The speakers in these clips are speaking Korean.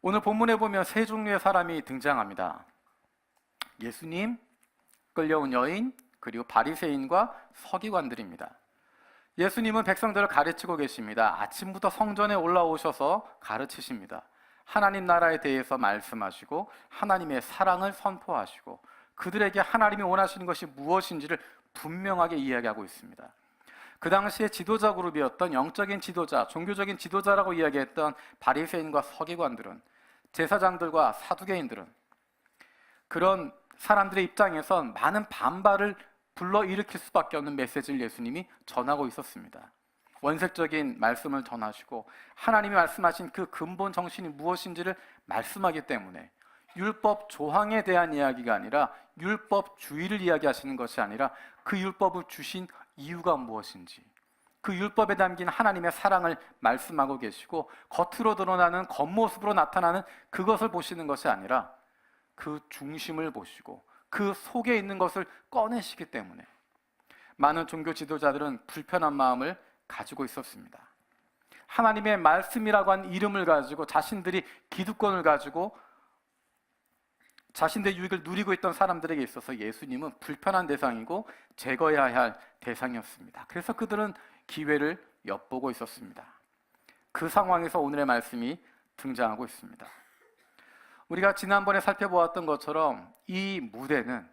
오늘 본문에 보면 세 종류의 사람이 등장합니다. 예수님, 끌려온 여인, 그리고 바리새인과 서기관들입니다. 예수님은 백성들을 가르치고 계십니다. 아침부터 성전에 올라오셔서 가르치십니다. 하나님 나라에 대해서 말씀하시고 하나님의 사랑을 선포하시고 그들에게 하나님이 원하시는 것이 무엇인지를 분명하게 이야기하고 있습니다. 그 당시에 지도자 그룹이었던 영적인 지도자, 종교적인 지도자라고 이야기했던 바리새인과 서기관들은, 제사장들과 사두개인들은 그런 사람들의 입장에선 많은 반발을 불러일으킬 수밖에 없는 메시지를 예수님이 전하고 있었습니다. 원색적인 말씀을 전하시고 하나님이 말씀하신 그 근본 정신이 무엇인지를 말씀하기 때문에 율법 조항에 대한 이야기가 아니라 율법주의를 이야기하시는 것이 아니라 그 율법을 주신 이유가 무엇인지, 그 율법에 담긴 하나님의 사랑을 말씀하고 계시고 겉으로 드러나는 겉모습으로 나타나는 그것을 보시는 것이 아니라 그 중심을 보시고 그 속에 있는 것을 꺼내시기 때문에 많은 종교 지도자들은 불편한 마음을 가지고 있었습니다. 하나님의 말씀이라고 한 이름을 가지고 자신들이 기득권을 가지고 자신들의 유익을 누리고 있던 사람들에게 있어서 예수님은 불편한 대상이고 제거해야 할 대상이었습니다. 그래서 그들은 기회를 엿보고 있었습니다. 그 상황에서 오늘의 말씀이 등장하고 있습니다. 우리가 지난번에 살펴보았던 것처럼 이 무대는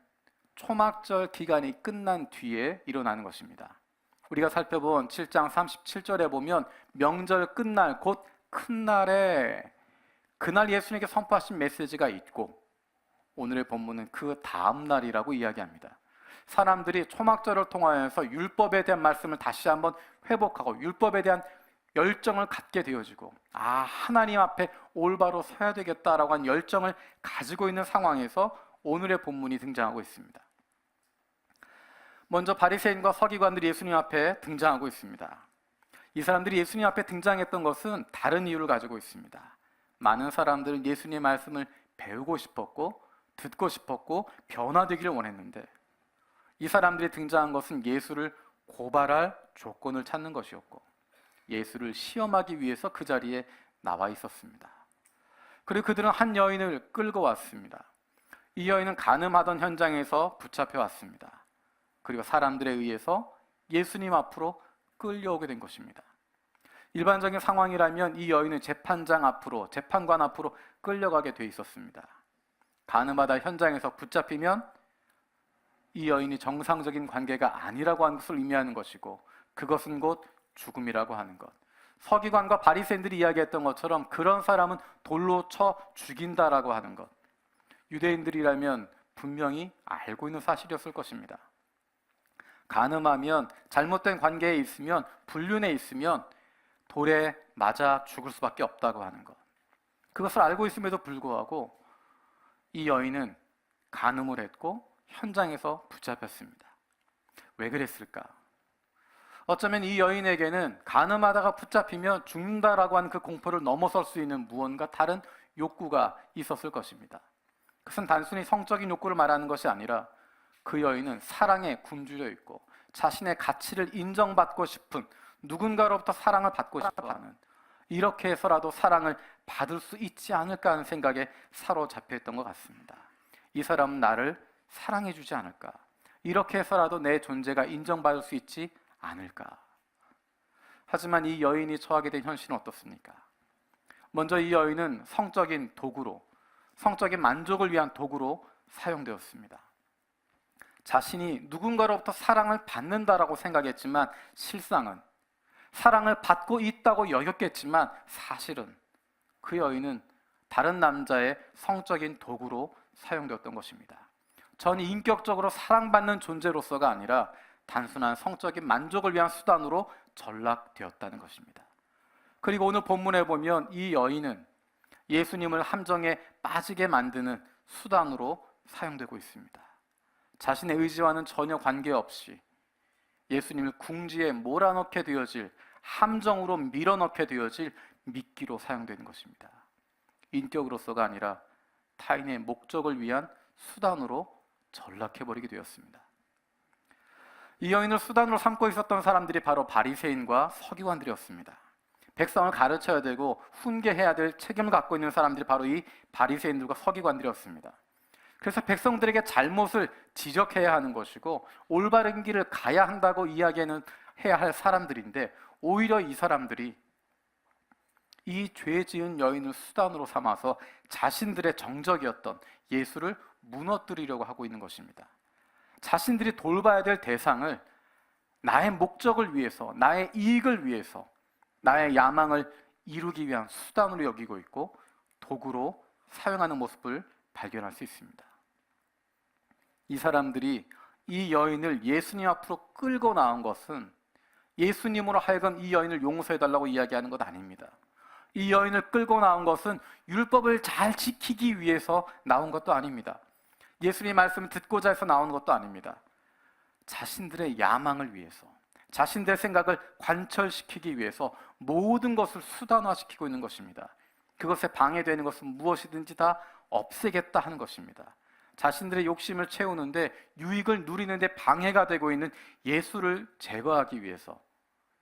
초막절 기간이 끝난 뒤에 일어나는 것입니다. 우리가 살펴본 7장 37절에 보면 명절 끝날 곧 큰 날에 그날 예수님께 선포하신 메시지가 있고, 오늘의 본문은 그 다음 날이라고 이야기합니다. 사람들이 초막절을 통하여서 율법에 대한 말씀을 다시 한번 회복하고 율법에 대한 열정을 갖게 되어지고, 하나님 앞에 올바로 서야 되겠다라고 한 열정을 가지고 있는 상황에서 오늘의 본문이 등장하고 있습니다. 먼저 바리새인과 서기관들이 예수님 앞에 등장하고 있습니다. 이 사람들이 예수님 앞에 등장했던 것은 다른 이유를 가지고 있습니다. 많은 사람들은 예수님의 말씀을 배우고 싶었고 듣고 싶었고 변화되기를 원했는데, 이 사람들이 등장한 것은 예수를 고발할 조건을 찾는 것이었고 예수를 시험하기 위해서 그 자리에 나와 있었습니다. 그리고 그들은 한 여인을 끌고 왔습니다. 이 여인은 간음하던 현장에서 붙잡혀 왔습니다. 그리고 사람들에 의해서 예수님 앞으로 끌려오게 된 것입니다. 일반적인 상황이라면 이 여인은 재판장 앞으로, 재판관 앞으로 끌려가게 돼 있었습니다. 간음하다 현장에서 붙잡히면 이 여인이 정상적인 관계가 아니라고 하는 것을 의미하는 것이고, 그것은 곧 죽음이라고 하는 것. 서기관과 바리새인들이 이야기했던 것처럼 그런 사람은 돌로 쳐 죽인다라고 하는 것. 유대인들이라면 분명히 알고 있는 사실이었을 것입니다. 간음하면, 잘못된 관계에 있으면, 불륜에 있으면 돌에 맞아 죽을 수밖에 없다고 하는 것. 그것을 알고 있음에도 불구하고 이 여인은 간음을 했고 현장에서 붙잡혔습니다. 왜 그랬을까? 어쩌면 이 여인에게는 간음하다가 붙잡히면 죽는다라고 하는 그 공포를 넘어설 수 있는 무언가 다른 욕구가 있었을 것입니다. 그것은 단순히 성적인 욕구를 말하는 것이 아니라 그 여인은 사랑에 굶주려 있고 자신의 가치를 인정받고 싶은, 누군가로부터 사랑을 받고 싶어하는, 이렇게 해서라도 사랑을 받을 수 있지 않을까 하는 생각에 사로잡혀 있던 것 같습니다. 이 사람은 나를 사랑해 주지 않을까? 이렇게 해서라도 내 존재가 인정받을 수 있지 않을까? 하지만 이 여인이 처하게 된 현실은 어떻습니까? 먼저 이 여인은 성적인 도구로, 성적인 만족을 위한 도구로 사용되었습니다. 자신이 누군가로부터 사랑을 받는다라고 생각했지만 실상은, 사랑을 받고 있다고 여겼겠지만 사실은 그 여인은 다른 남자의 성적인 도구로 사용되었던 것입니다. 전이 인격적으로 사랑받는 존재로서가 아니라 단순한 성적인 만족을 위한 수단으로 전락되었다는 것입니다. 그리고 오늘 본문에 보면 이 여인은 예수님을 함정에 빠지게 만드는 수단으로 사용되고 있습니다. 자신의 의지와는 전혀 관계없이 예수님을 궁지에 몰아넣게 되어질, 함정으로 밀어넣게 되어질 미끼로 사용되는 것입니다. 인격으로서가 아니라 타인의 목적을 위한 수단으로 전락해버리게 되었습니다. 이 여인을 수단으로 삼고 있었던 사람들이 바로 바리새인과 서기관들이었습니다. 백성을 가르쳐야 되고 훈계해야 될 책임을 갖고 있는 사람들이 바로 이 바리새인들과 서기관들이었습니다. 그래서 백성들에게 잘못을 지적해야 하는 것이고 올바른 길을 가야 한다고 이야기는 해야 할 사람들인데, 오히려 이 사람들이 이 죄 지은 여인을 수단으로 삼아서 자신들의 정적이었던 예수를 무너뜨리려고 하고 있는 것입니다. 자신들이 돌봐야 될 대상을 나의 목적을 위해서, 나의 이익을 위해서, 나의 야망을 이루기 위한 수단으로 여기고 있고 도구로 사용하는 모습을 발견할 수 있습니다. 이 사람들이 이 여인을 예수님 앞으로 끌고 나온 것은 예수님으로 하여금 이 여인을 용서해달라고 이야기하는 것 아닙니다. 이 여인을 끌고 나온 것은 율법을 잘 지키기 위해서 나온 것도 아닙니다. 예수님의 말씀을 듣고자 해서 나오는 것도 아닙니다. 자신들의 야망을 위해서, 자신들의 생각을 관철시키기 위해서 모든 것을 수단화시키고 있는 것입니다. 그것에 방해되는 것은 무엇이든지 다 없애겠다 하는 것입니다. 자신들의 욕심을 채우는데, 유익을 누리는데 방해가 되고 있는 예수를 제거하기 위해서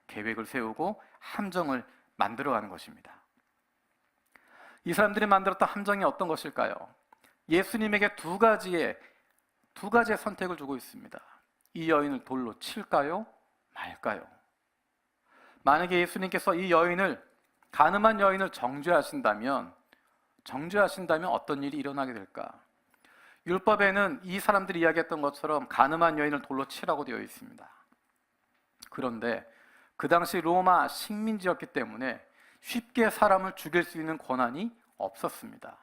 계획을 세우고 함정을 만들어가는 것입니다. 이 사람들이 만들었던 함정이 어떤 것일까요? 예수님에게 두 가지의 선택을 주고 있습니다. 이 여인을 돌로 칠까요? 말까요? 만약에 예수님께서 이 여인을, 간음한 여인을 정죄하신다면 어떤 일이 일어나게 될까? 율법에는 이 사람들이 이야기했던 것처럼 간음한 여인을 돌로 치라고 되어 있습니다. 그런데 그 당시 로마 식민지였기 때문에 쉽게 사람을 죽일 수 있는 권한이 없었습니다.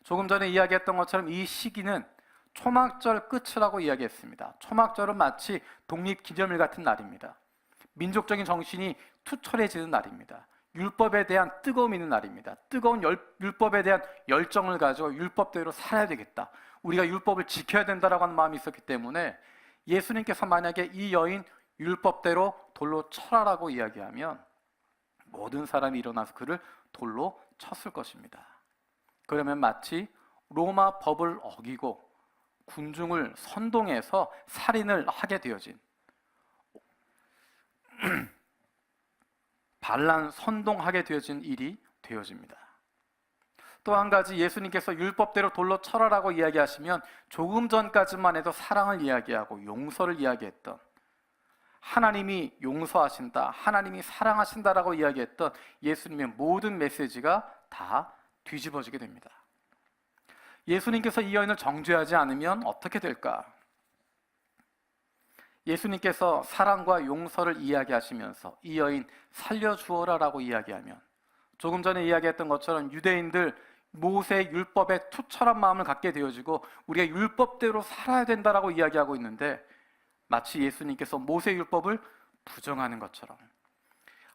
조금 전에 이야기했던 것처럼 이 시기는 초막절 끝이라고 이야기했습니다. 초막절은 마치 독립기념일 같은 날입니다. 민족적인 정신이 투철해지는 날입니다. 율법에 대한 뜨거움이 있는 날입니다. 뜨거운 율법에 대한 열정을 가지고 율법대로 살아야 되겠다, 우리가 율법을 지켜야 된다라고 하는 마음이 있었기 때문에 예수님께서 만약에 이 여인 율법대로 돌로 쳐라라고 이야기하면 모든 사람이 일어나서 그를 돌로 쳤을 것입니다. 그러면 마치 로마 법을 어기고 군중을 선동해서 살인을 하게 되어진, 반란 선동하게 되어진 일이 되어집니다. 또 한 가지, 예수님께서 율법대로 돌로 쳐라라고 이야기하시면 조금 전까지만 해도 사랑을 이야기하고 용서를 이야기했던, 하나님이 용서하신다, 하나님이 사랑하신다라고 이야기했던 예수님의 모든 메시지가 다 뒤집어지게 됩니다. 예수님께서 이 여인을 정죄하지 않으면 어떻게 될까? 예수님께서 사랑과 용서를 이야기하시면서 이 여인 살려주어라라고 이야기하면, 조금 전에 이야기했던 것처럼 유대인들 모세 율법에 투철한 마음을 갖게 되어지고 우리가 율법대로 살아야 된다라고 이야기하고 있는데, 마치 예수님께서 모세 율법을 부정하는 것처럼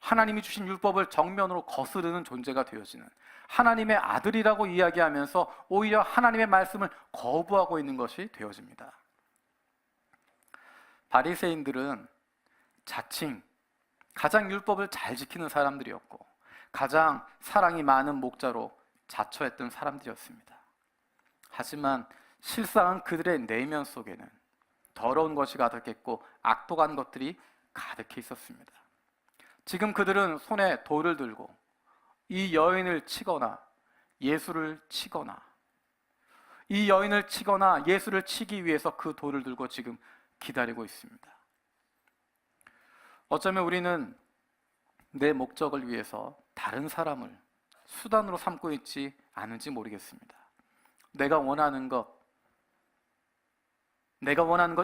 하나님이 주신 율법을 정면으로 거스르는 존재가 되어지는, 하나님의 아들이라고 이야기하면서 오히려 하나님의 말씀을 거부하고 있는 것이 되어집니다. 바리새인들은 자칭 가장 율법을 잘 지키는 사람들이었고 가장 사랑이 많은 목자로 자처했던 사람들이었습니다. 하지만 실상은 그들의 내면 속에는 더러운 것이 가득했고 악독한 것들이 가득해 있었습니다. 지금 그들은 손에 돌을 들고 이 여인을 치거나 예수를 치거나, 이 여인을 치거나 예수를 치기 위해서 그 돌을 들고 지금 기다리고 있습니다. 어쩌면 우리는 내 목적을 위해서 다른 사람을 수단으로 삼고 있지 않은지 모르겠습니다. 내가 원하는 것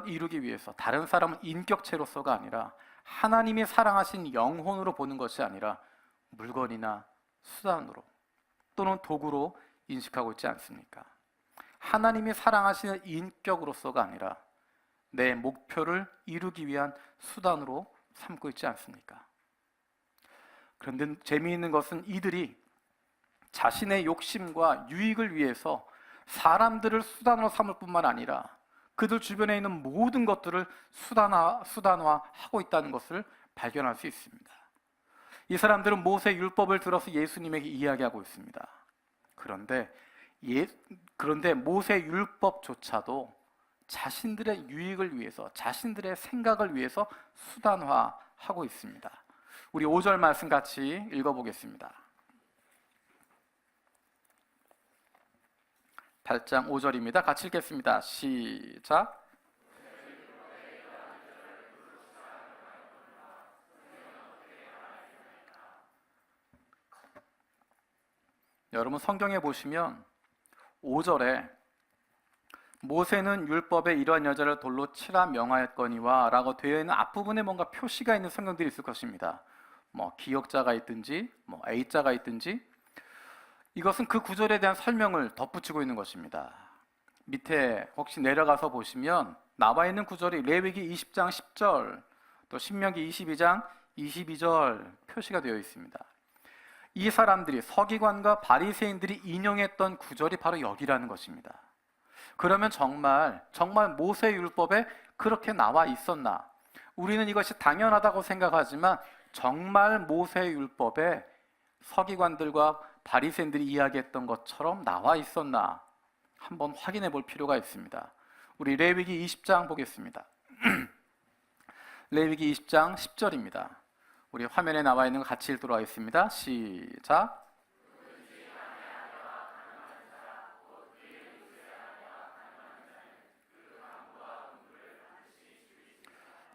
이루기 위해서 다른 사람을 인격체로서가 아니라 하나님이 사랑하신 영혼으로 보는 것이 아니라 물건이나 수단으로 또는 도구로 인식하고 있지 않습니까? 하나님이 사랑하시는 인격으로서가 아니라 내 목표를 이루기 위한 수단으로 삼고 있지 않습니까? 그런데 재미있는 것은 이들이 자신의 욕심과 유익을 위해서 사람들을 수단으로 삼을 뿐만 아니라 그들 주변에 있는 모든 것들을 수단화하고 있다는 것을 발견할 수 있습니다. 이 사람들은 모세 율법을 들어서 예수님에게 이야기하고 있습니다. 그런데 모세 율법조차도 자신들의 유익을 위해서, 자신들의 생각을 위해서 수단화하고 있습니다. 우리 5절 말씀 같이 읽어보겠습니다. 8장 5절입니다. 같이 읽겠습니다. 시작. 여러분 성경에 보시면 5절에 모세는 율법에 이러한 여자를 돌로 치라 명하였거니와 라고 되어 있는 앞부분에 뭔가 표시가 있는 성경들이 있을 것입니다. 뭐 기역자가 있든지 뭐 A자가 있든지 이것은 그 구절에 대한 설명을 덧붙이고 있는 것입니다. 밑에 혹시 내려가서 보시면 나와 있는 구절이 레위기 20장 10절 또 신명기 22장 22절 표시가 되어 있습니다. 이 사람들이 서기관과 바리새인들이 인용했던 구절이 바로 여기라는 것입니다. 그러면 정말 모세 율법에 그렇게 나와 있었나? 우리는 이것이 당연하다고 생각하지만 정말 모세 율법에 서기관들과 바리새인들이 이야기했던 것처럼 나와 있었나? 한번 확인해 볼 필요가 있습니다. 우리 레위기 20장 보겠습니다. 레위기 20장 10절입니다. 우리 화면에 나와 있는 거 같이 읽도록 하겠습니다. 시작.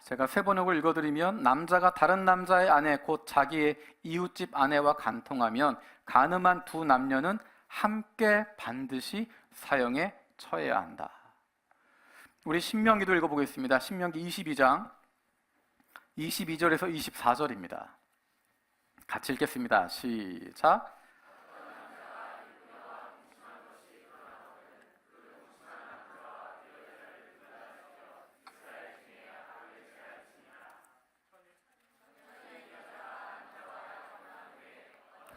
제가 세 번역을 읽어드리면 남자가 다른 남자의 아내 곧 자기의 이웃집 아내와 간통하면 간음한 두 남녀는 함께 반드시 사형에 처해야 한다. 우리 신명기도 읽어보겠습니다. 신명기 22장 22절에서 24절입니다. 같이 읽겠습니다. 시작.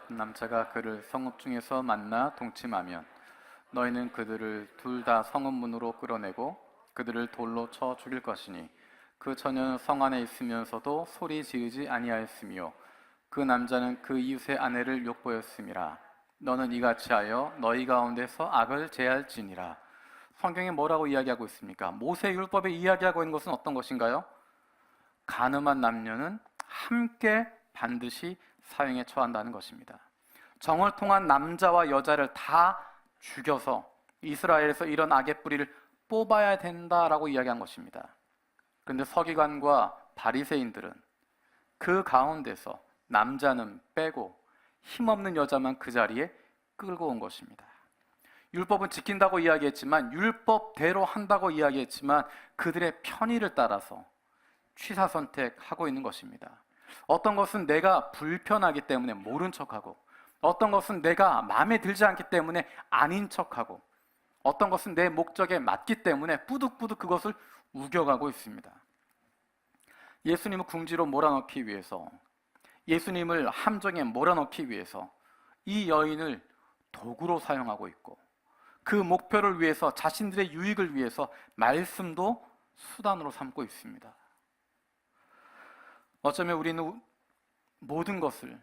남자가 그를 성읍 중에서 만나 동침하면 너희는 그들을 둘 다 성읍 문으로 끌어내고 그들을 돌로 쳐 죽일 것이니 그 처녀는 성 안에 있으면서도 소리 지르지 아니하였으며 그 남자는 그 이웃의 아내를 욕보였음이라. 너는 이같이 하여 너희 가운데서 악을 제할지니라. 성경에 뭐라고 이야기하고 있습니까? 모세 율법에 이야기하고 있는 것은 어떤 것인가요? 간음한 남녀는 함께 반드시 사형에 처한다는 것입니다. 정을 통한 남자와 여자를 다 죽여서 이스라엘에서 이런 악의 뿌리를 뽑아야 된다라고 이야기한 것입니다. 그런데 서기관과 바리새인들은 그 가운데서 남자는 빼고 힘없는 여자만 그 자리에 끌고 온 것입니다. 율법은 지킨다고 이야기했지만 율법대로 한다고 이야기했지만 그들의 편의를 따라서 취사 선택하고 있는 것입니다. 어떤 것은 내가 불편하기 때문에 모른 척하고 어떤 것은 내가 마음에 들지 않기 때문에 아닌 척하고 어떤 것은 내 목적에 맞기 때문에 뿌득뿌득 그것을 우겨가고 있습니다. 예수님을 궁지로 몰아넣기 위해서 예수님을 함정에 몰아넣기 위해서 이 여인을 도구로 사용하고 있고 그 목표를 위해서 자신들의 유익을 위해서 말씀도 수단으로 삼고 있습니다. 어쩌면 우리는 모든 것을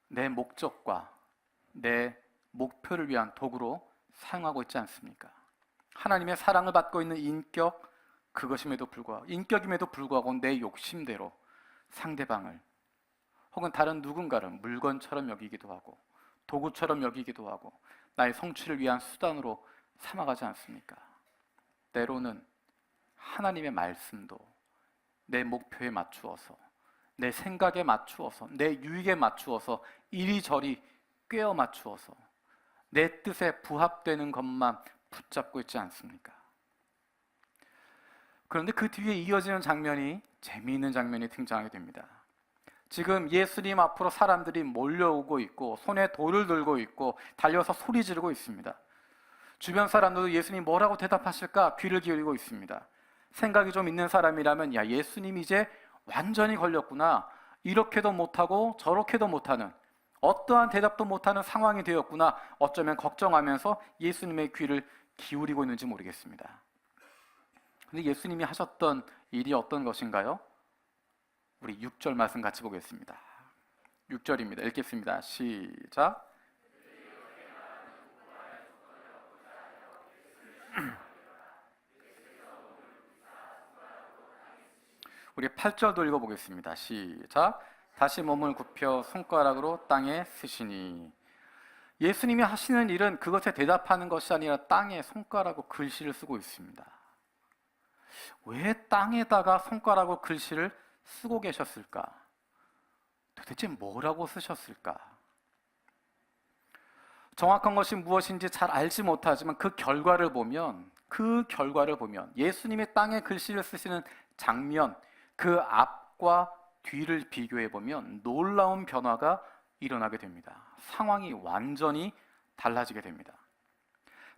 내 목적과 내 목표를 위한 도구로 사용하고 있지 않습니까? 하나님의 사랑을 받고 있는 인격, 그것임에도 불구하고 인격임에도 불구하고 내 욕심대로 상대방을 혹은 다른 누군가를 물건처럼 여기기도 하고 도구처럼 여기기도 하고 나의 성취를 위한 수단으로 삼아가지 않습니까? 때로는 하나님의 말씀도 내 목표에 맞추어서 내 생각에 맞추어서 내 유익에 맞추어서 이리저리 꿰어 맞추어서 내 뜻에 부합되는 것만 붙잡고 있지 않습니까? 그런데 그 뒤에 이어지는 장면이 재미있는 장면이 등장하게 됩니다. 지금 예수님 앞으로 사람들이 몰려오고 있고 손에 돌을 들고 있고 달려서 소리 지르고 있습니다. 주변 사람들도 예수님 뭐라고 대답하실까 귀를 기울이고 있습니다. 생각이 좀 있는 사람이라면 야, 예수님 이제 완전히 걸렸구나. 이렇게도 못하고 저렇게도 못하는 어떠한 대답도 못하는 상황이 되었구나. 어쩌면 걱정하면서 예수님의 귀를 기울이고 있는지 모르겠습니다. 근데 예수님이 하셨던 일이 어떤 것인가요? 우리 6절 말씀 같이 보겠습니다. 6절입니다. 읽겠습니다. 시작. 우리 8절도 읽어보겠습니다. 시작. 다시 몸을 굽혀 손가락으로 땅에 쓰시니. 예수님이 하시는 일은 그것에 대답하는 것이 아니라 땅에 손가락으로 글씨를 쓰고 있습니다. 왜 땅에다가 손가락으로 글씨를 쓰고 계셨을까? 도대체 뭐라고 쓰셨을까? 정확한 것이 무엇인지 잘 알지 못하지만 그 결과를 보면 예수님이 땅에 글씨를 쓰시는 장면, 그 앞과 뒤를 비교해 보면 놀라운 변화가 일어나게 됩니다. 상황이 완전히 달라지게 됩니다.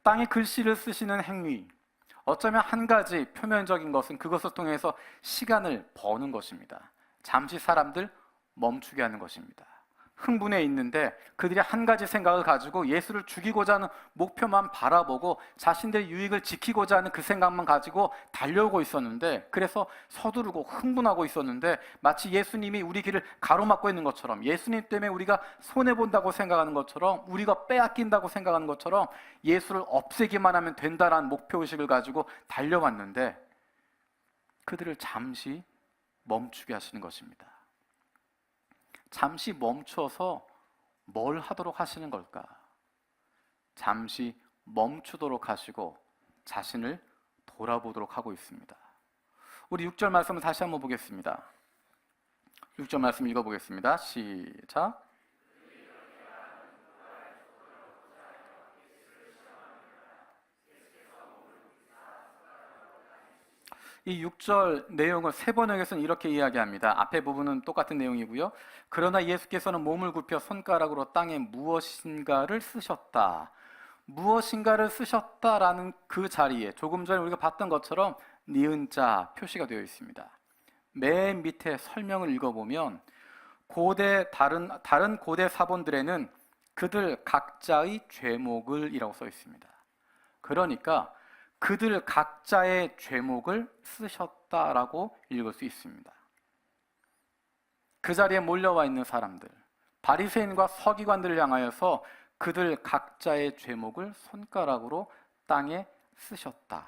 땅에 글씨를 쓰시는 행위, 어쩌면 한 가지 표면적인 것은 그것을 통해서 시간을 버는 것입니다. 잠시 사람들 멈추게 하는 것입니다. 흥분해 있는데 그들이 한 가지 생각을 가지고 예수를 죽이고자 하는 목표만 바라보고 자신들의 유익을 지키고자 하는 그 생각만 가지고 달려오고 있었는데, 그래서 서두르고 흥분하고 있었는데, 마치 예수님이 우리 길을 가로막고 있는 것처럼, 예수님 때문에 우리가 손해본다고 생각하는 것처럼, 우리가 빼앗긴다고 생각하는 것처럼 예수를 없애기만 하면 된다라는 목표의식을 가지고 달려왔는데 그들을 잠시 멈추게 하시는 것입니다. 잠시 멈춰서 뭘 하도록 하시는 걸까? 잠시 멈추도록 하시고 자신을 돌아보도록 하고 있습니다. 우리 6절 말씀을 다시 한번 보겠습니다. 6절 말씀 읽어보겠습니다. 시작. 이 6절 내용을 세번역에서는 이렇게 이야기합니다. 앞에 부분은 똑같은 내용이고요. 그러나 예수께서는 몸을 굽혀 손가락으로 땅에 무엇인가를 쓰셨다. 무엇인가를 쓰셨다라는 그 자리에 조금 전에 우리가 봤던 것처럼 니은자 표시가 되어 있습니다. 맨 밑에 설명을 읽어보면 다른 고대 사본들에는 그들 각자의 죄목을 이라고 써 있습니다. 그러니까 그들 각자의 죄목을 쓰셨다라고 읽을 수 있습니다. 그 자리에 몰려와 있는 사람들, 바리새인과 서기관들을 향하여서 그들 각자의 죄목을 손가락으로 땅에 쓰셨다.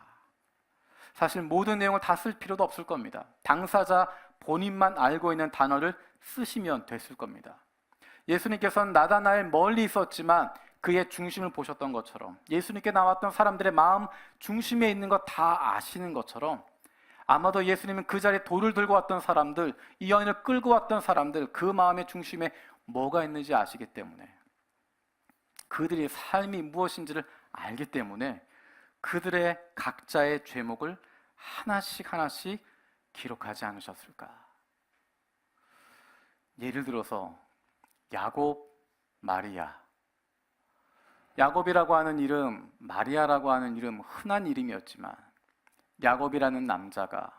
사실 모든 내용을 다 쓸 필요도 없을 겁니다. 당사자 본인만 알고 있는 단어를 쓰시면 됐을 겁니다. 예수님께서는 나다나엘 멀리 있었지만 그의 중심을 보셨던 것처럼, 예수님께 나왔던 사람들의 마음 중심에 있는 것 다 아시는 것처럼, 아마도 예수님은 그 자리에 돌을 들고 왔던 사람들, 이 여인을 끌고 왔던 사람들, 그 마음의 중심에 뭐가 있는지 아시기 때문에, 그들의 삶이 무엇인지를 알기 때문에 그들의 각자의 죄목을 하나씩 하나씩 기록하지 않으셨을까? 예를 들어서 야곱, 마리아. 야곱이라고 하는 이름, 마리아라고 하는 이름, 흔한 이름이었지만 야곱이라는 남자가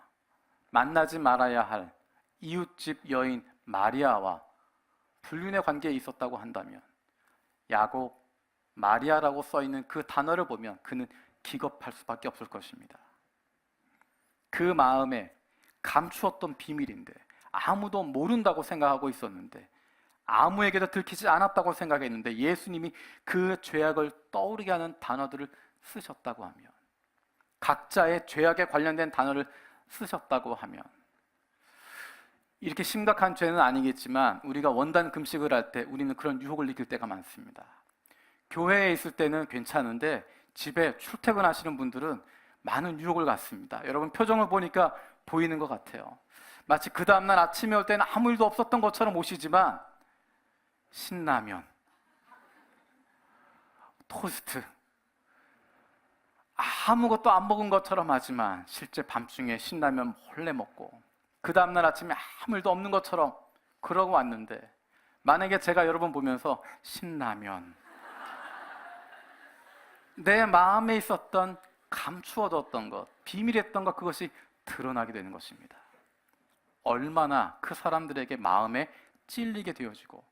만나지 말아야 할 이웃집 여인 마리아와 불륜의 관계에 있었다고 한다면 야곱, 마리아라고 써있는 그 단어를 보면 그는 기겁할 수밖에 없을 것입니다. 그 마음에 감추었던 비밀인데, 아무도 모른다고 생각하고 있었는데, 아무에게도 들키지 않았다고 생각했는데 예수님이 그 죄악을 떠오르게 하는 단어들을 쓰셨다고 하면, 각자의 죄악에 관련된 단어를 쓰셨다고 하면, 이렇게 심각한 죄는 아니겠지만 우리가 원단 금식을 할 때 우리는 그런 유혹을 느낄 때가 많습니다. 교회에 있을 때는 괜찮은데 집에 출퇴근하시는 분들은 많은 유혹을 갖습니다. 여러분 표정을 보니까 보이는 것 같아요. 마치 그 다음날 아침에 올 때는 아무 일도 없었던 것처럼 오시지만 신라면, 토스트, 아무것도 안 먹은 것처럼 하지만 실제 밤중에 신라면 몰래 먹고 그 다음날 아침에 아무 일도 없는 것처럼 그러고 왔는데, 만약에 제가 여러분 보면서 신라면, 내 마음에 있었던 감추어뒀던 것, 비밀했던 것, 그것이 드러나게 되는 것입니다. 얼마나 그 사람들에게 마음에 찔리게 되어지고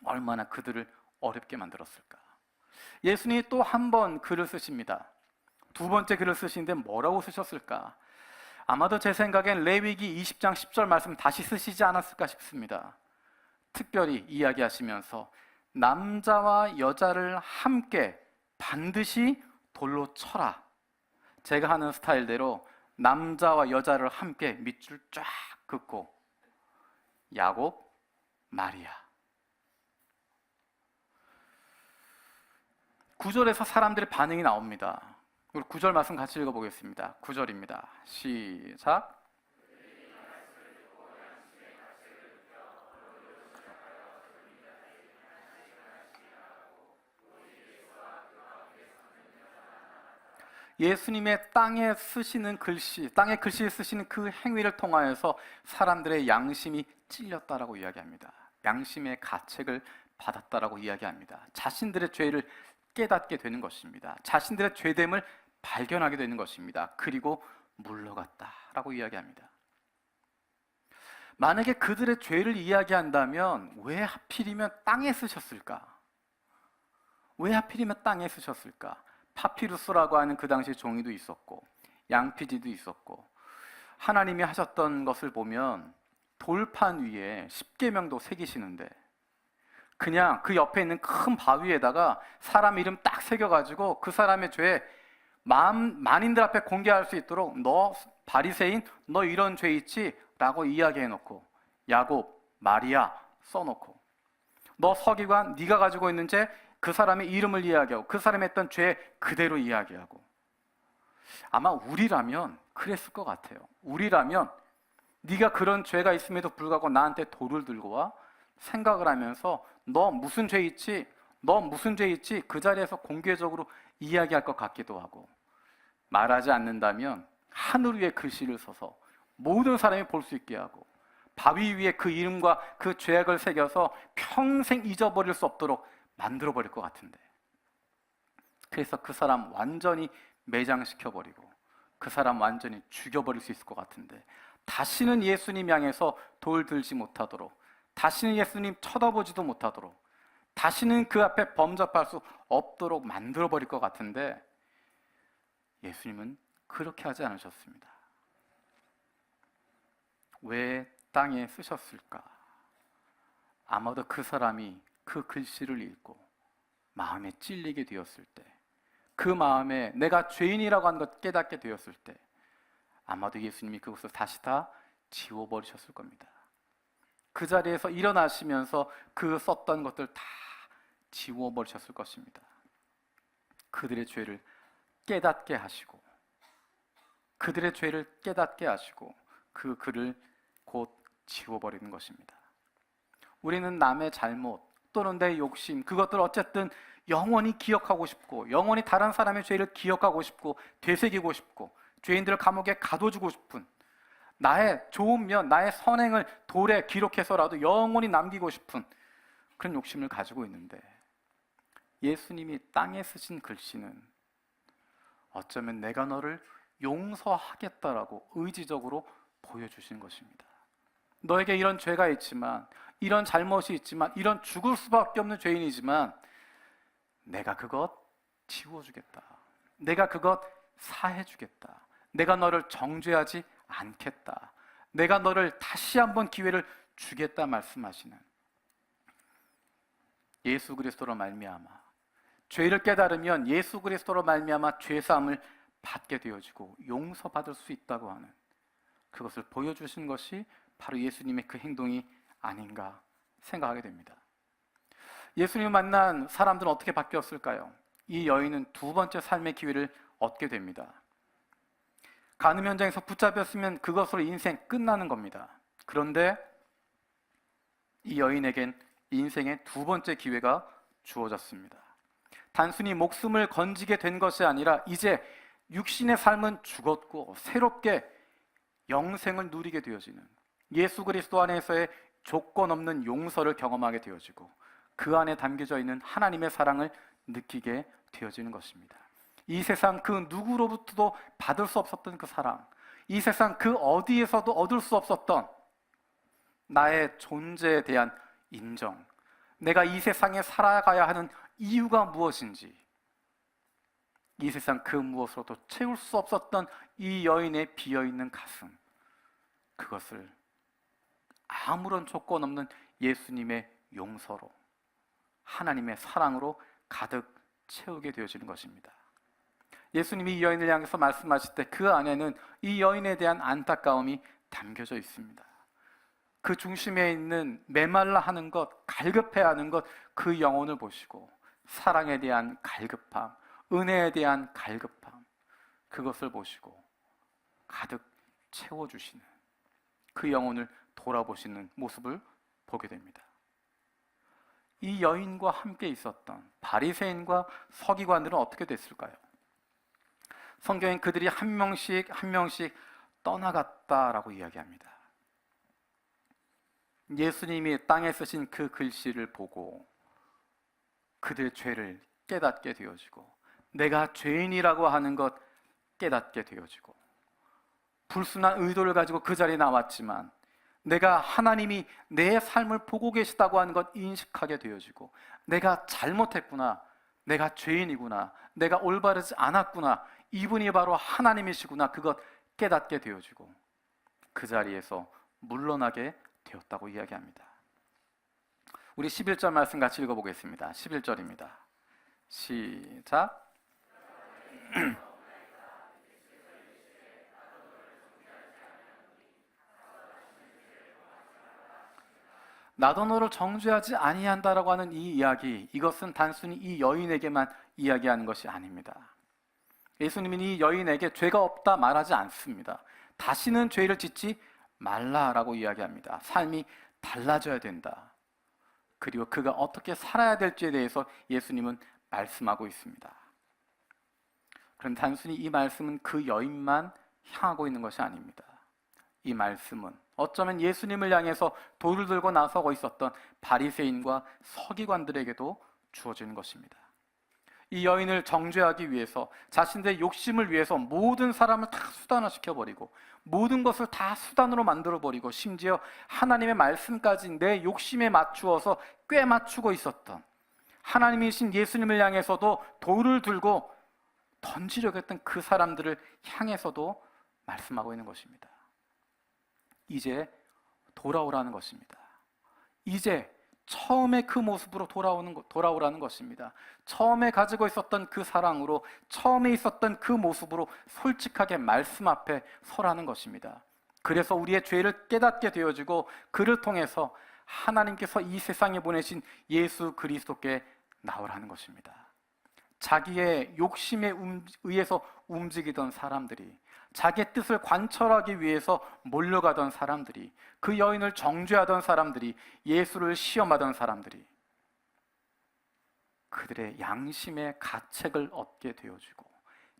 얼마나 그들을 어렵게 만들었을까. 예수님이 또 한 번 글을 쓰십니다. 두 번째 글을 쓰시는데 뭐라고 쓰셨을까? 아마도 제 생각엔 레위기 20장 10절 말씀 다시 쓰시지 않았을까 싶습니다. 특별히 이야기하시면서 남자와 여자를 함께 반드시 돌로 쳐라. 제가 하는 스타일대로 남자와 여자를 함께 밑줄 쫙 긋고 야곱, 마리아. 9절에서 사람들의 반응이 나옵니다. 우리 9절 말씀 같이 읽어보겠습니다. 9절입니다. 시작. 예수님의 땅에 쓰시는 글씨, 땅에 글씨를 쓰시는 그 행위를 통하여서 사람들의 양심이 찔렸다라고 이야기합니다. 양심의 가책을 받았다라고 이야기합니다. 자신들의 죄를 깨닫게 되는 것입니다. 자신들의 죄됨을 발견하게 되는 것입니다. 그리고 물러갔다라고 이야기합니다. 만약에 그들의 죄를 이야기한다면 왜 하필이면 땅에 쓰셨을까? 왜 하필이면 땅에 쓰셨을까? 파피루스라고 하는 그 당시 종이도 있었고 양피지도 있었고 하나님이 하셨던 것을 보면 돌판 위에 십계명도 새기시는데 그냥 그 옆에 있는 큰 바위에다가 사람 이름 딱 새겨가지고 그 사람의 죄 만인들 앞에 공개할 수 있도록 너 바리새인 너 이런 죄 있지? 라고 이야기해놓고 야곱, 마리아 써놓고 너 서기관 네가 가지고 있는 죄 그 사람의 이름을 이야기하고 그 사람이 했던 죄 그대로 이야기하고 아마 우리라면 그랬을 것 같아요. 우리라면 네가 그런 죄가 있음에도 불구하고 나한테 돌을 들고 와 생각을 하면서 너 무슨 죄 있지? 너 무슨 죄 있지? 그 자리에서 공개적으로 이야기할 것 같기도 하고 말하지 않는다면 하늘 위에 글씨를 써서 모든 사람이 볼 수 있게 하고 바위 위에 그 이름과 그 죄악을 새겨서 평생 잊어버릴 수 없도록 만들어버릴 것 같은데 그래서 그 사람 완전히 매장시켜버리고 그 사람 완전히 죽여버릴 수 있을 것 같은데 다시는 예수님 향해서 돌 들지 못하도록 다시는 예수님 쳐다보지도 못하도록 다시는 그 앞에 범접할 수 없도록 만들어버릴 것 같은데 예수님은 그렇게 하지 않으셨습니다. 왜 땅에 쓰셨을까? 아마도 그 사람이 그 글씨를 읽고 마음에 찔리게 되었을 때 그 마음에 내가 죄인이라고 하는 것 깨닫게 되었을 때 아마도 예수님이 그것을 다시 다 지워버리셨을 겁니다. 그 자리에서 일어나시면서 그 썼던 것들 다 지워버리셨을 것입니다. 그들의 죄를 깨닫게 하시고 그들의 죄를 깨닫게 하시고 그 글을 곧 지워버리는 것입니다. 우리는 남의 잘못 또는 내 욕심 그것들 어쨌든 영원히 기억하고 싶고 영원히 다른 사람의 죄를 기억하고 싶고 되새기고 싶고 죄인들을 감옥에 가둬주고 싶은 나의 좋은 면, 나의 선행을 돌에 기록해서라도 영원히 남기고 싶은 그런 욕심을 가지고 있는데 예수님이 땅에 쓰신 글씨는 어쩌면 내가 너를 용서하겠다라고 의지적으로 보여주신 것입니다. 너에게 이런 죄가 있지만 이런 잘못이 있지만 이런 죽을 수밖에 없는 죄인이지만 내가 그것 지워주겠다. 내가 그것 사해주겠다. 내가 너를 정죄하지 않겠다. 내가 너를 다시 한번 기회를 주겠다 말씀하시는 예수 그리스도로 말미암아 죄를 깨달으면 예수 그리스도로 말미암아 죄사함을 받게 되어지고 용서받을 수 있다고 하는 그것을 보여주신 것이 바로 예수님의 그 행동이 아닌가 생각하게 됩니다. 예수님을 만난 사람들은 어떻게 바뀌었을까요? 이 여인은 두 번째 삶의 기회를 얻게 됩니다. 간음 현장에서 붙잡혔으면 그것으로 인생 끝나는 겁니다. 그런데 이 여인에겐 인생의 두 번째 기회가 주어졌습니다. 단순히 목숨을 건지게 된 것이 아니라 이제 육신의 삶은 죽었고 새롭게 영생을 누리게 되어지는 예수 그리스도 안에서의 조건 없는 용서를 경험하게 되어지고 그 안에 담겨져 있는 하나님의 사랑을 느끼게 되어지는 것입니다. 이 세상 그 누구로부터도 받을 수 없었던 그 사랑, 이 세상 그 어디에서도 얻을 수 없었던 나의 존재에 대한 인정, 내가 이 세상에 살아가야 하는 이유가 무엇인지 이 세상 그 무엇으로도 채울 수 없었던 이 여인의 비어있는 가슴, 그것을 아무런 조건 없는 예수님의 용서로 하나님의 사랑으로 가득 채우게 되어지는 것입니다. 예수님이 이 여인을 향해서 말씀하실 때 그 안에는 이 여인에 대한 안타까움이 담겨져 있습니다. 그 중심에 있는 메말라 하는 것, 갈급해야 하는 것, 그 영혼을 보시고 사랑에 대한 갈급함, 은혜에 대한 갈급함, 그것을 보시고 가득 채워주시는 그 영혼을 돌아보시는 모습을 보게 됩니다. 이 여인과 함께 있었던 바리새인과 서기관들은 어떻게 됐을까요? 성경엔 그들이 한 명씩 한 명씩 떠나갔다라고 이야기합니다. 예수님이 땅에 쓰신 그 글씨를 보고 그들의 죄를 깨닫게 되어지고, 내가 죄인이라고 하는 것 깨닫게 되어지고, 불순한 의도를 가지고 그 자리에 나왔지만 내가 하나님이 내 삶을 보고 계시다고 하는 것 인식하게 되어지고, 내가 잘못했구나, 내가 죄인이구나, 내가 올바르지 않았구나, 이분이 바로 하나님이시구나, 그것 깨닫게 되어지고 그 자리에서 물러나게 되었다고 이야기합니다. 우리 11절 말씀 같이 읽어보겠습니다. 11절입니다. 시작. 나도 너를 정죄하지 아니한다라고 하는 이 이야기, 이것은 단순히 이 여인에게만 이야기하는 것이 아닙니다. 예수님은 이 여인에게 죄가 없다 말하지 않습니다. 다시는 죄를 짓지 말라라고 이야기합니다. 삶이 달라져야 된다. 그리고 그가 어떻게 살아야 될지에 대해서 예수님은 말씀하고 있습니다. 그런데 단순히 이 말씀은 그 여인만 향하고 있는 것이 아닙니다. 이 말씀은 어쩌면 예수님을 향해서 돌을 들고 나서고 있었던 바리새인과 서기관들에게도 주어지는 것입니다. 이 여인을 정죄하기 위해서, 자신들의 욕심을 위해서 모든 사람을 다 수단화시켜버리고 모든 것을 다 수단으로 만들어버리고 심지어 하나님의 말씀까지 내 욕심에 맞추어서 꽤 맞추고 있었던 하나님이신 예수님을 향해서도 돌을 들고 던지려고 했던 그 사람들을 향해서도 말씀하고 있는 것입니다. 이제 돌아오라는 것입니다. 이제 처음에 그 모습으로 돌아오라는 것입니다. 처음에 가지고 있었던 그 사랑으로, 처음에 있었던 그 모습으로 솔직하게 말씀 앞에 서라는 것입니다. 그래서 우리의 죄를 깨닫게 되어지고 그를 통해서 하나님께서 이 세상에 보내신 예수 그리스도께 나오라는 것입니다. 자기의 욕심에 의해서 움직이던 사람들이, 자기의 뜻을 관철하기 위해서 몰려가던 사람들이, 그 여인을 정죄하던 사람들이, 예수를 시험하던 사람들이 그들의 양심의 가책을 얻게 되어지고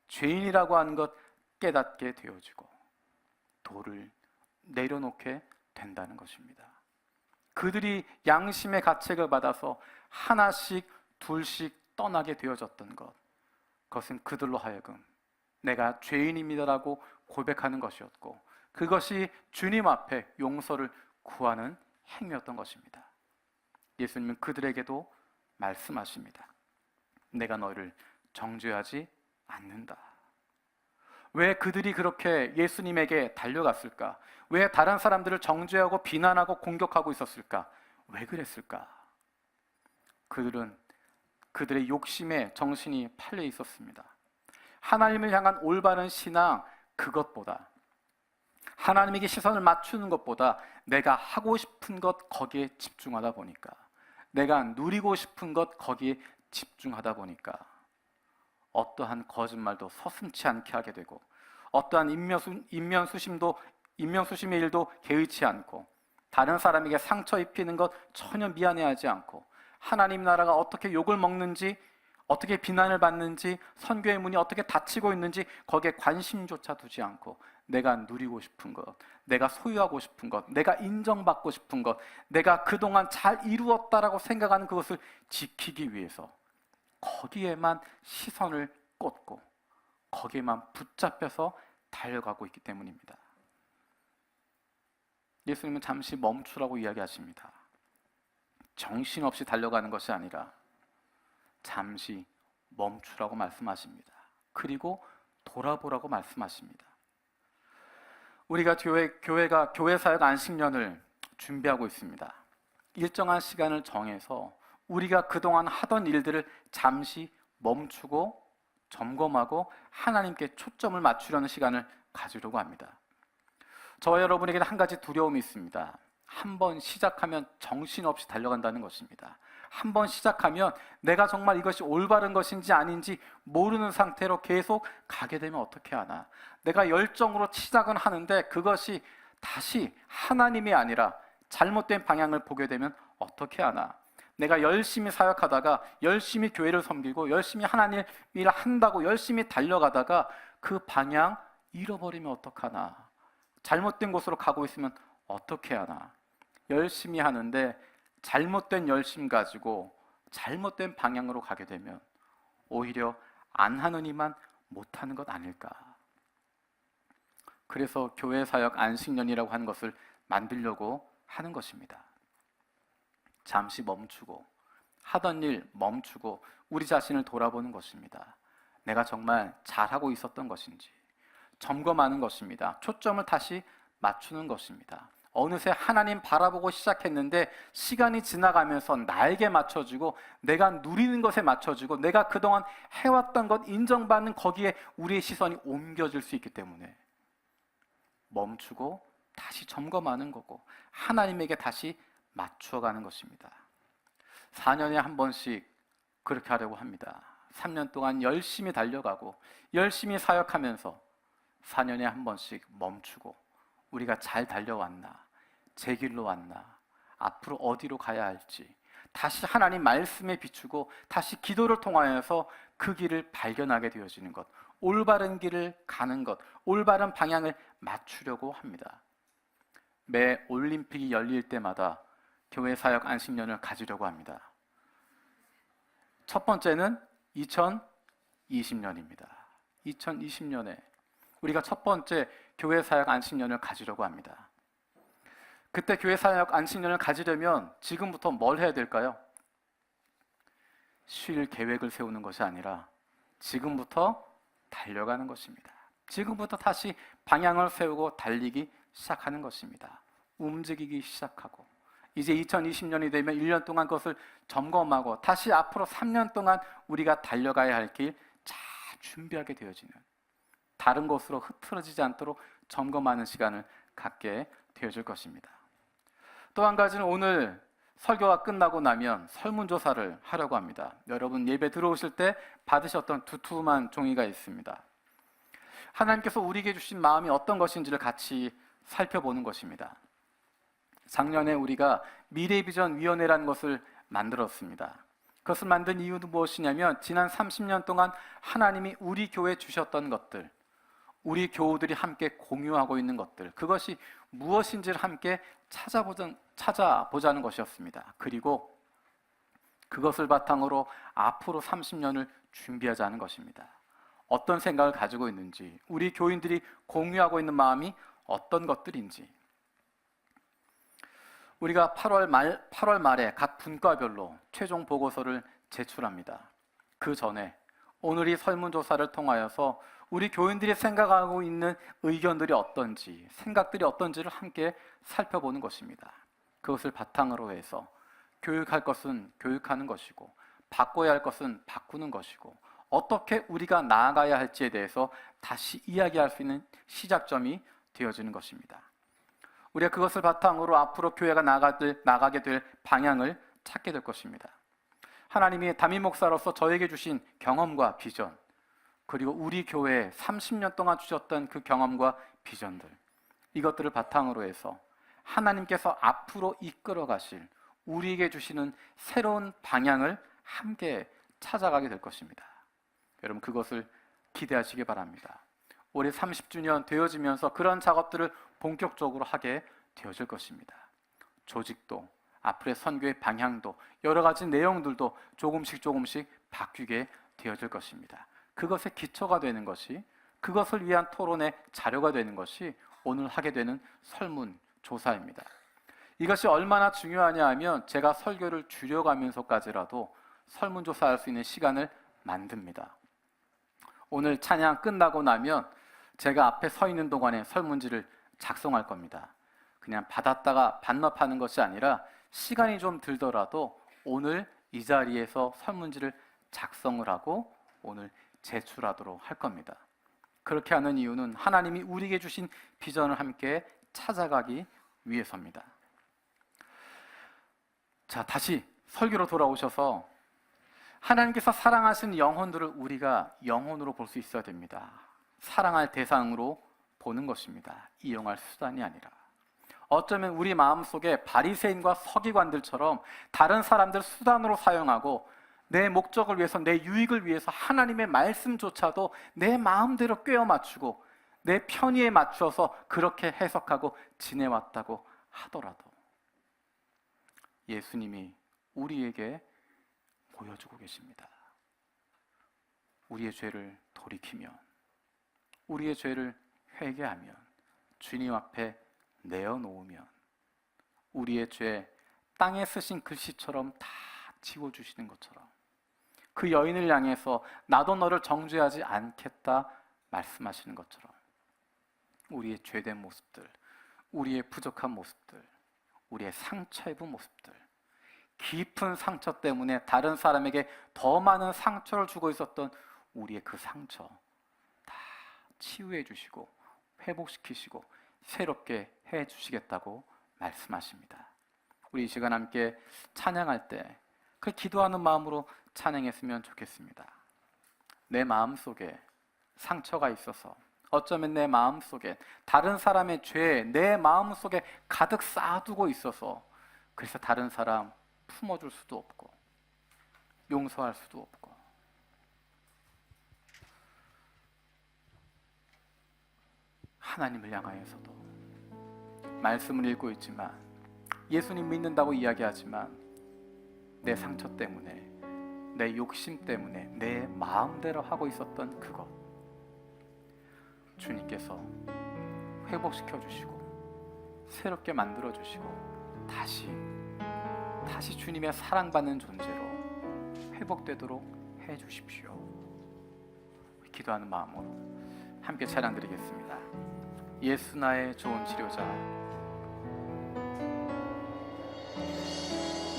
죄인이라고 하는 것 깨닫게 되어지고 돌을 내려놓게 된다는 것입니다. 그들이 양심의 가책을 받아서 하나씩 둘씩 떠나게 되어졌던 것, 그것은 그들로 하여금 내가 죄인입니다라고 고백하는 것이었고, 그것이 주님 앞에 용서를 구하는 행위였던 것입니다. 예수님은 그들에게도 말씀하십니다. 내가 너희를 정죄하지 않는다. 왜 그들이 그렇게 예수님에게 달려갔을까? 왜 다른 사람들을 정죄하고 비난하고 공격하고 있었을까? 왜 그랬을까? 그들은 그들의 욕심에 정신이 팔려 있었습니다. 하나님을 향한 올바른 신앙, 그것보다, 하나님에게 시선을 맞추는 것보다 내가 하고 싶은 것 거기에 집중하다 보니까, 내가 누리고 싶은 것 거기에 집중하다 보니까 어떠한 거짓말도 서슴지 않게 하게 되고, 어떠한 인면수심의 일도 개의치 않고, 다른 사람에게 상처 입히는 것 전혀 미안해하지 않고, 하나님 나라가 어떻게 욕을 먹는지, 어떻게 비난을 받는지, 선교의 문이 어떻게 닫히고 있는지 거기에 관심조차 두지 않고, 내가 누리고 싶은 것, 내가 소유하고 싶은 것, 내가 인정받고 싶은 것, 내가 그동안 잘 이루었다라고 생각하는 그것을 지키기 위해서 거기에만 시선을 꽂고 거기에만 붙잡혀서 달려가고 있기 때문입니다. 예수님은 잠시 멈추라고 이야기하십니다. 정신없이 달려가는 것이 아니라 잠시 멈추라고 말씀하십니다. 그리고 돌아보라고 말씀하십니다. 우리가 교회가 교회사역 안식년을 준비하고 있습니다. 일정한 시간을 정해서 우리가 그동안 하던 일들을 잠시 멈추고 점검하고 하나님께 초점을 맞추려는 시간을 가지려고 합니다. 저와 여러분에게는 한 가지 두려움이 있습니다. 한 번 시작하면 정신없이 달려간다는 것입니다. 한 번 시작하면 내가 정말 이것이 올바른 것인지 아닌지 모르는 상태로 계속 가게 되면 어떻게 하나. 내가 열정으로 시작은 하는데 그것이 다시 하나님이 아니라 잘못된 방향을 보게 되면 어떻게 하나. 내가 열심히 사역하다가 열심히 교회를 섬기고 열심히 하나님 일을 한다고 열심히 달려가다가 그 방향 잃어버리면 어떡하나. 잘못된 곳으로 가고 있으면 어떻게 하나. 열심히 하는데 잘못된 열심 가지고 잘못된 방향으로 가게 되면 오히려 안 하는 이만 못하는 것 아닐까. 그래서 교회 사역 안식년이라고 하는 것을 만들려고 하는 것입니다. 잠시 멈추고 하던 일 멈추고 우리 자신을 돌아보는 것입니다. 내가 정말 잘하고 있었던 것인지 점검하는 것입니다. 초점을 다시 맞추는 것입니다. 어느새 하나님 바라보고 시작했는데 시간이 지나가면서 나에게 맞춰지고 내가 누리는 것에 맞춰지고 내가 그동안 해왔던 것 인정받는 거기에 우리의 시선이 옮겨질 수 있기 때문에 멈추고 다시 점검하는 거고 하나님에게 다시 맞춰가는 것입니다. 4년에 한 번씩 그렇게 하려고 합니다. 3년 동안 열심히 달려가고 열심히 사역하면서 4년에 한 번씩 멈추고 우리가 잘 달려왔나, 제 길로 왔나, 앞으로 어디로 가야 할지 다시 하나님 말씀에 비추고 다시 기도를 통하여서 그 길을 발견하게 되어지는 것, 올바른 길을 가는 것, 올바른 방향을 맞추려고 합니다. 매 올림픽이 열릴 때마다 교회 사역 안식년을 가지려고 합니다. 첫 번째는 2020년입니다. 2020년에 우리가 첫 번째 교회 사역 안식년을 가지려고 합니다. 그때 교회 사역 안식년을 가지려면 지금부터 뭘 해야 될까요? 쉴 계획을 세우는 것이 아니라 지금부터 달려가는 것입니다. 지금부터 다시 방향을 세우고 달리기 시작하는 것입니다. 움직이기 시작하고 이제 2020년이 되면 1년 동안 그것을 점검하고 다시 앞으로 3년 동안 우리가 달려가야 할 길 잘 준비하게 되어지는, 다른 곳으로 흐트러지지 않도록 점검하는 시간을 갖게 되어질 것입니다. 또 한 가지는 오늘 설교가 끝나고 나면 설문조사를 하려고 합니다. 여러분 예배 들어오실 때 받으셨던 두툼한 종이가 있습니다. 하나님께서 우리에게 주신 마음이 어떤 것인지를 같이 살펴보는 것입니다. 작년에 우리가 미래비전위원회라는 것을 만들었습니다. 그것을 만든 이유는 무엇이냐면 지난 30년 동안 하나님이 우리 교회에 주셨던 것들, 우리 교우들이 함께 공유하고 있는 것들, 그것이 무엇인지를 함께 찾아보자는 것이었습니다. 그리고 그것을 바탕으로 앞으로 30년을 준비하자는 것입니다. 어떤 생각을 가지고 있는지, 우리 교인들이 공유하고 있는 마음이 어떤 것들인지. 우리가 8월 말에 각 분과별로 최종 보고서를 제출합니다. 그 전에 오늘 이 설문조사를 통하여서 우리 교인들이 생각하고 있는 의견들이 어떤지, 생각들이 어떤지를 함께 살펴보는 것입니다. 그것을 바탕으로 해서 교육할 것은 교육하는 것이고 바꿔야 할 것은 바꾸는 것이고 어떻게 우리가 나아가야 할지에 대해서 다시 이야기할 수 있는 시작점이 되어지는 것입니다. 우리가 그것을 바탕으로 앞으로 교회가 나가게 될 방향을 찾게 될 것입니다. 하나님이 담임 목사로서 저에게 주신 경험과 비전, 그리고 우리 교회에 30년 동안 주셨던 그 경험과 비전들, 이것들을 바탕으로 해서 하나님께서 앞으로 이끌어 가실 우리에게 주시는 새로운 방향을 함께 찾아가게 될 것입니다. 여러분 그것을 기대하시기 바랍니다. 올해 30주년 되어지면서 그런 작업들을 본격적으로 하게 되어질 것입니다. 조직도, 앞으로의 선교의 방향도, 여러 가지 내용들도 조금씩 바뀌게 되어질 것입니다. 그것의 기초가 되는 것이, 그것을 위한 토론의 자료가 되는 것이 오늘 하게 되는 설문조사입니다. 이것이 얼마나 중요하냐 하면 제가 설교를 줄여가면서까지라도 설문조사할 수 있는 시간을 만듭니다. 오늘 찬양 끝나고 나면 제가 앞에 서 있는 동안에 설문지를 작성할 겁니다. 그냥 받았다가 반납하는 것이 아니라 시간이 좀 들더라도 오늘 이 자리에서 설문지를 작성을 하고 오늘 제출하도록 할 겁니다. 그렇게 하는 이유는 하나님이 우리에게 주신 비전을 함께 찾아가기 위해서입니다. 자, 다시 설교로 돌아오셔서 하나님께서 사랑하신 영혼들을 우리가 영혼으로 볼 수 있어야 됩니다. 사랑할 대상으로 보는 것입니다. 이용할 수단이 아니라. 어쩌면 우리 마음속에 바리새인과 서기관들처럼 다른 사람들 수단으로 사용하고 내 목적을 위해서, 내 유익을 위해서 하나님의 말씀조차도 내 마음대로 꿰어 맞추고 내 편의에 맞춰서 그렇게 해석하고 지내왔다고 하더라도 예수님이 우리에게 보여주고 계십니다. 우리의 죄를 돌이키면, 우리의 죄를 회개하면, 주님 앞에 내어놓으면 우리의 죄 땅에 쓰신 글씨처럼 다 지워주시는 것처럼 그 여인을 향해서 나도 너를 정죄하지 않겠다 말씀하시는 것처럼 우리의 죄된 모습들, 우리의 부족한 모습들, 우리의 상처 입은 모습들, 깊은 상처 때문에 다른 사람에게 더 많은 상처를 주고 있었던 우리의 그 상처 다 치유해 주시고 회복시키시고 새롭게 해 주시겠다고 말씀하십니다. 우리 이 시간 함께 찬양할 때 그 기도하는 마음으로 찬양했으면 좋겠습니다. 내 마음속에 상처가 있어서, 어쩌면 내 마음속에 다른 사람의 죄 내 마음속에 가득 쌓아두고 있어서 그래서 다른 사람 품어줄 수도 없고 용서할 수도 없고, 하나님을 향하여서도 말씀을 읽고 있지만 예수님 믿는다고 이야기하지만 내 상처 때문에, 내 욕심 때문에 내 마음대로 하고 있었던 그것 주님께서 회복시켜 주시고 새롭게 만들어 주시고 다시 주님의 사랑받는 존재로 회복되도록 해 주십시오. 기도하는 마음으로 함께 찬양 드리겠습니다. 예수 나의 좋은 치료자,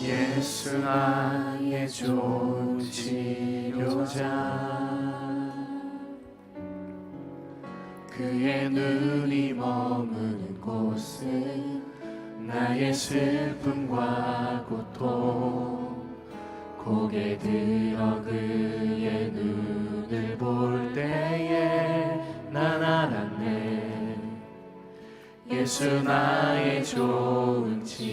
예수 나의 좋은 치료자, 그의 눈이 머무는 곳은 나의 슬픔과 고통, 고개 들어 그의 눈을 볼 때에 난 알았네. 예수 나의 좋은 치료자,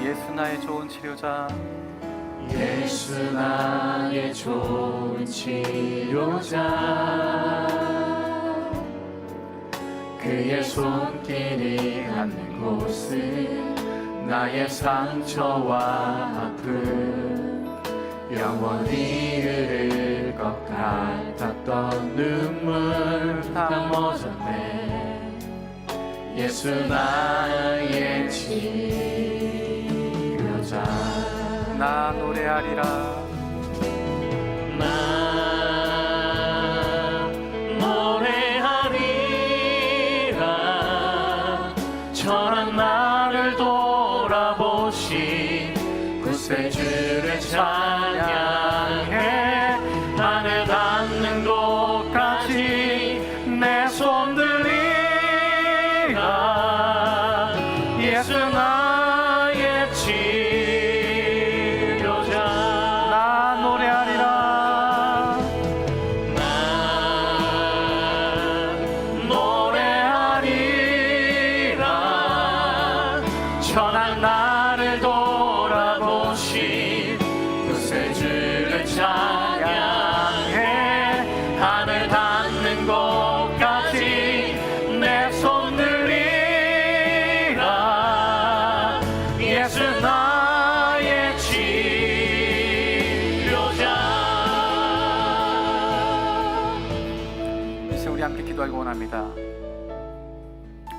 예수 나의 좋은 치료자, 예수 나의 좋은 치료자, 그의 손길이 닿는 곳은 나의 상처와 아픔, 영원히 흐를 것 같았던 눈물 다 멎었네. 예수 나의 치료자, 나 노래하리라, 나 노래하리라. 전한 나를 돌아보신 구세주를 찬양해. 하늘 닿는 곳까지 내 손 들리라. 예수 나의 치료자, 나 노래하리라, 나 노래하리라. 전한 나를 돌아보신 구세주를 찬양해. 하늘 닿는 곳까지 내 손 들리라. 예수 나의 치료자. 이제 우리 함께 기도하기 원합니다.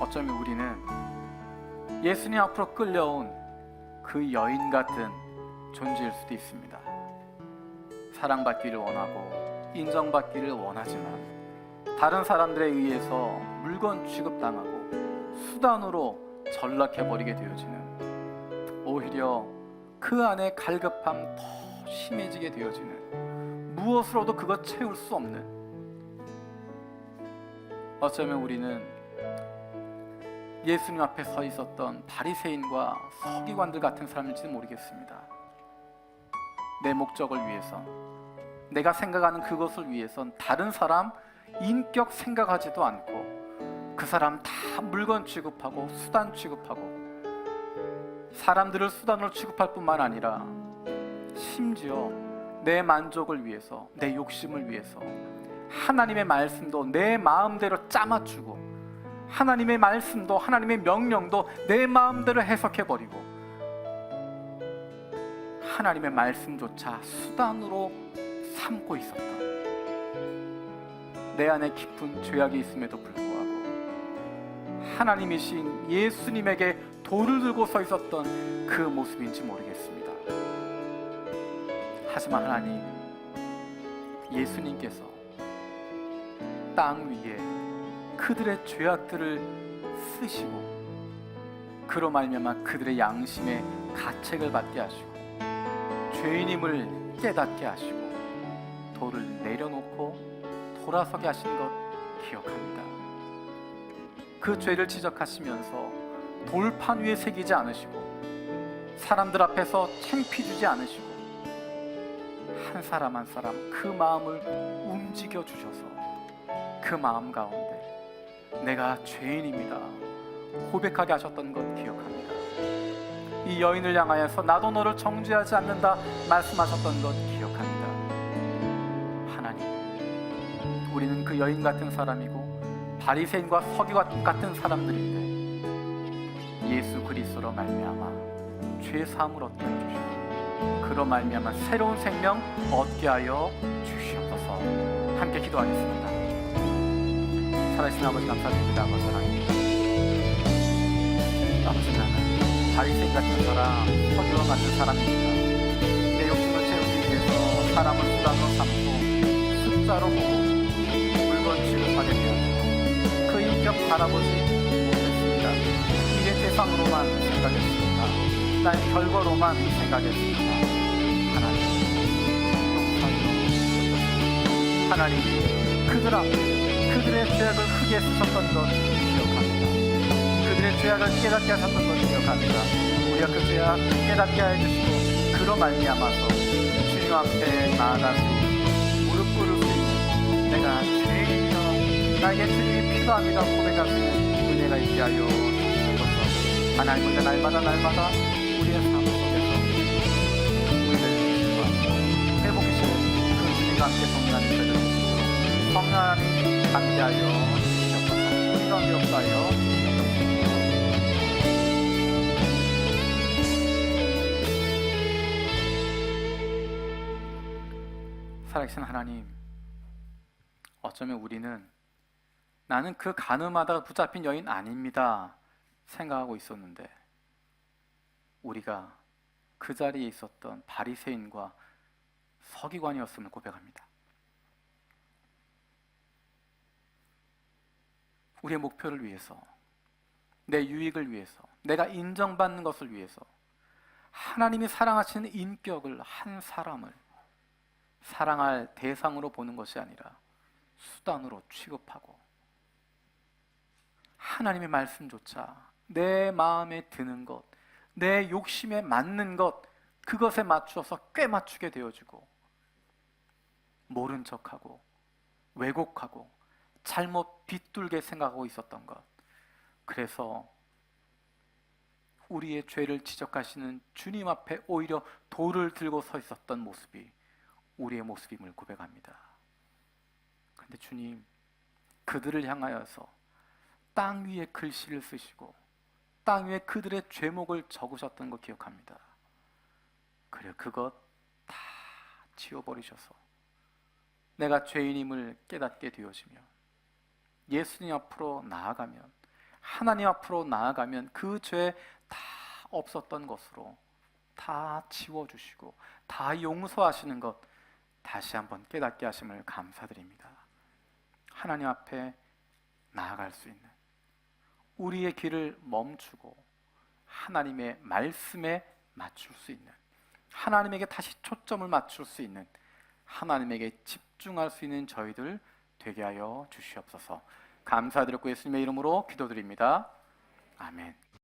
어쩌면 우리는 예수님 앞으로 끌려온 그 여인 같은 존재일 수도 있습니다. 사랑받기를 원하고 인정받기를 원하지만 다른 사람들에 의해서 물건 취급당하고 수단으로 전락해버리게 되어지는, 오히려 그 안에 갈급함 더 심해지게 되어지는, 무엇으로도 그것 채울 수 없는, 어쩌면 우리는 예수님 앞에 서 있었던 바리새인과 서기관들 같은 사람일지도 모르겠습니다. 내 목적을 위해서, 내가 생각하는 그것을 위해선 다른 사람 인격 생각하지도 않고 그 사람 다 물건 취급하고 수단 취급하고 사람들을 수단으로 취급할 뿐만 아니라 심지어 내 만족을 위해서, 내 욕심을 위해서 하나님의 말씀도 내 마음대로 짜맞추고 하나님의 말씀도 하나님의 명령도 내 마음대로 해석해버리고 하나님의 말씀조차 수단으로 삼고 있었다. 내 안에 깊은 죄악이 있음에도 불구하고 하나님이신 예수님에게 돌을 들고 서 있었던 그 모습인지 모르겠습니다. 하지만 하나님, 예수님께서 땅 위에 그들의 죄악들을 쓰시고 그로 말미암아 그들의 양심의 가책을 받게 하시고 죄인임을 깨닫게 하시고 돌을 내려놓고 돌아서게 하신 것 기억합니다. 그 죄를 지적하시면서 돌판 위에 새기지 않으시고 사람들 앞에서 창피 주지 않으시고 한 사람 한 사람 그 마음을 움직여 주셔서 그 마음 가운데 내가 죄인입니다 고백하게 하셨던 것 기억합니다. 이 여인을 향하여서 나도 너를 정죄하지 않는다 말씀하셨던 것 기억합니다. 하나님, 우리는 그 여인 같은 사람이고 바리새인과 서기관 같은 사람들인데 예수 그리스도로 말미암아 죄 사함을 얻게 해주시고 그로 말미암아 새로운 생명 얻게 하여 주시옵소서. 함께 기도하겠습니다. 살아계신 아버지 감사드립니다. 아버지 하나님, 아버지 하나님, 바리새인 같은 사람, 서기관 같은 사람입니다. 내 욕심을 채우기 위해서 사람을 수단으로 삼고 숫자로 보고 물건 취급하게 되었고 그 인격 바라보지 못했습니다. 이제 대상으로만 생각했습니다. 나의 결과로만 생각했습니다. 하나님, 용서하여 주옵소서. 하나님, 그들 앞에 그들의 죄악을 크게 쓰셨던 것 기억합니다. 그들의 죄악을 깨닫게 하셨던 것 기억합니다. 우리가 그 죄악 깨닫게 해주시고 그로 말미암아서 주님 앞에 나아갈 수 있는, 무릎 꿇을 수 있는, 내가 죄인이여 나에게 주님이 필요합니다 고백할 수 있는 은혜가 있게 하여 주시옵소서. 하나님, 먼저 날마다 우리의 삶 속에서 우리를 회복시키시는 그 주님과 함께 동행하는 저희들 성령 하나님 함께하여 주시옵소서. 우리가 역사하여 살아계신 하나님, 어쩌면 우리는 나는 그 가늠하다가 붙잡힌 여인 아닙니다 생각하고 있었는데 우리가 그 자리에 있었던 바리새인과 서기관이었음을 고백합니다. 우리의 목표를 위해서, 내 유익을 위해서, 내가 인정받는 것을 위해서 하나님이 사랑하시는 인격을, 한 사람을 사랑할 대상으로 보는 것이 아니라 수단으로 취급하고 하나님의 말씀조차 내 마음에 드는 것, 내 욕심에 맞는 것, 그것에 맞추어서 꿰맞추게 되어지고 모른 척하고 왜곡하고 잘못 빗둘게 생각하고 있었던 것, 그래서 우리의 죄를 지적하시는 주님 앞에 오히려 돌을 들고 서 있었던 모습이 우리의 모습임을 고백합니다. 그런데 주님, 그들을 향하여서 땅 위에 글씨를 쓰시고 땅 위에 그들의 죄목을 적으셨던 거 기억합니다. 그래, 그것 다 지워버리셔서 내가 죄인임을 깨닫게 되어지며 예수님 앞으로 나아가면, 하나님 앞으로 나아가면 그 죄 다 없었던 것으로 다 지워주시고 다 용서하시는 것 다시 한번 깨닫게 하심을 감사드립니다. 하나님 앞에 나아갈 수 있는, 우리의 길을 멈추고 하나님의 말씀에 맞출 수 있는, 하나님에게 다시 초점을 맞출 수 있는, 하나님에게 집중할 수 있는 저희들 되게 하여 주시옵소서. 감사드렸고 예수님의 이름으로 기도드립니다. 아멘.